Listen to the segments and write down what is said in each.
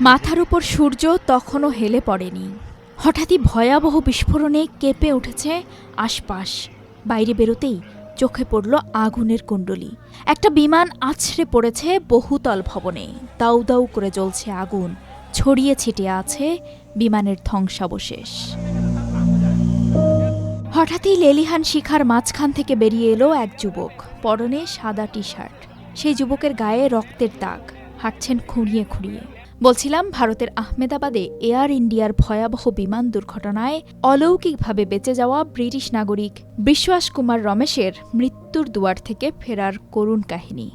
মাথার উপর সূর্য তখনও হেলে পড়েনি। হঠাৎই ভয়াবহ বিস্ফোরণে কেঁপে উঠেছে আশপাশ। বাইরে বেরোতেই চোখে পড়ল আগুনের কুণ্ডলী। একটা বিমান আছড়ে পড়েছে বহুতল ভবনে। দাউ দাউ করে জ্বলছে আগুন, ছড়িয়ে ছিটিয়ে আছে বিমানের ধ্বংসাবশেষ। হঠাৎই লেলিহান শিখার মাঝখান থেকে বেরিয়ে এলো এক যুবক, পরনে সাদা টি শার্ট। সেই যুবকের গায়ে রক্তের দাগ, হাঁটছেন খুঁড়িয়ে খুঁড়িয়ে। বলছিলাম, ভারতের আহমেদাবাদে এয়ার ইন্ডিয়ার ভয়াবহ বিমান দুর্ঘটনায় অলৌকিকভাবে বেঁচে যাওয়া ব্রিটিশ নাগরিক বিশ্বাস কুমার রমেশের মৃত্যুর দুয়ার থেকে ফেরার করুণ কাহিনী।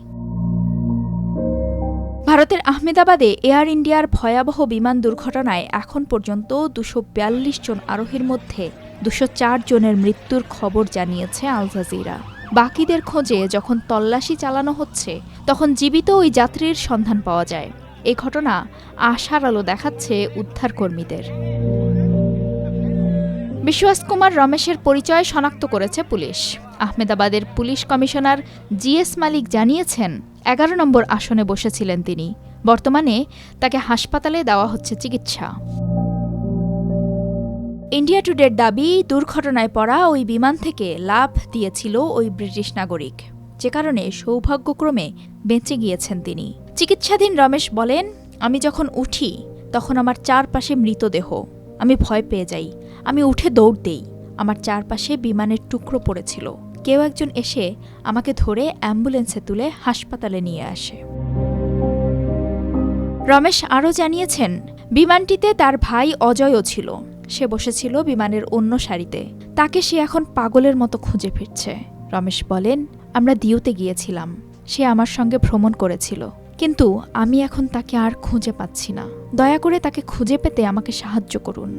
ভারতের আহমেদাবাদে এয়ার ইন্ডিয়ার ভয়াবহ বিমান দুর্ঘটনায় এখন পর্যন্ত 242 জন আরোহীর মধ্যে 204 জনের মৃত্যুর খবর জানিয়েছে আল জাজিরা। বাকিদের খোঁজে যখন তল্লাশি চালানো হচ্ছে, তখন জীবিত ওই যাত্রীর সন্ধান পাওয়া যায়। এই ঘটনা আশার আলো দেখাচ্ছে উদ্ধারকর্মীদের। বিশ্বাস কুমার রমেশের পরিচয় শনাক্ত করেছে পুলিশ। আহমেদাবাদের পুলিশ কমিশনার জিএস মালিক জানিয়েছেন, 11 নম্বর আসনে বসেছিলেন তিনি। বর্তমানে তাকে হাসপাতালে দেওয়া হচ্ছে চিকিৎসা। ইন্ডিয়া টুডের দাবি, দুর্ঘটনায় পড়া ওই বিমান থেকে লাফ দিয়েছিল ওই ব্রিটিশ নাগরিক, যে কারণে সৌভাগ্যক্রমে বেঁচে গিয়েছেন তিনি। চিকিৎসাধীন রমেশ বলেন, আমি যখন উঠি তখন আমার চারপাশে মৃতদেহ। আমি ভয় পেয়ে যাই। আমি উঠে দৌড় দেই। আমার চারপাশে বিমানের টুকরো পড়েছিল। কেউ একজন এসে আমাকে ধরে অ্যাম্বুলেন্সে তুলে হাসপাতালে নিয়ে আসে। রমেশ আরও জানিয়েছেন, বিমানটিতে তার ভাই অজয়ও ছিল। সে বসেছিল বিমানের অন্য সারিতে। তাকে সে এখন পাগলের মতো খুঁজে ফিরছে। রমেশ বলেন, আমরা দিউতে গিয়েছিলাম। সে আমার সঙ্গে ভ্রমণ করেছিল, কিন্তু আমি এখন তাকে আর খুঁজে পাচ্ছি না। দয়া করে তাকে খুঁজে পেতে আমাকে সাহায্য করুন।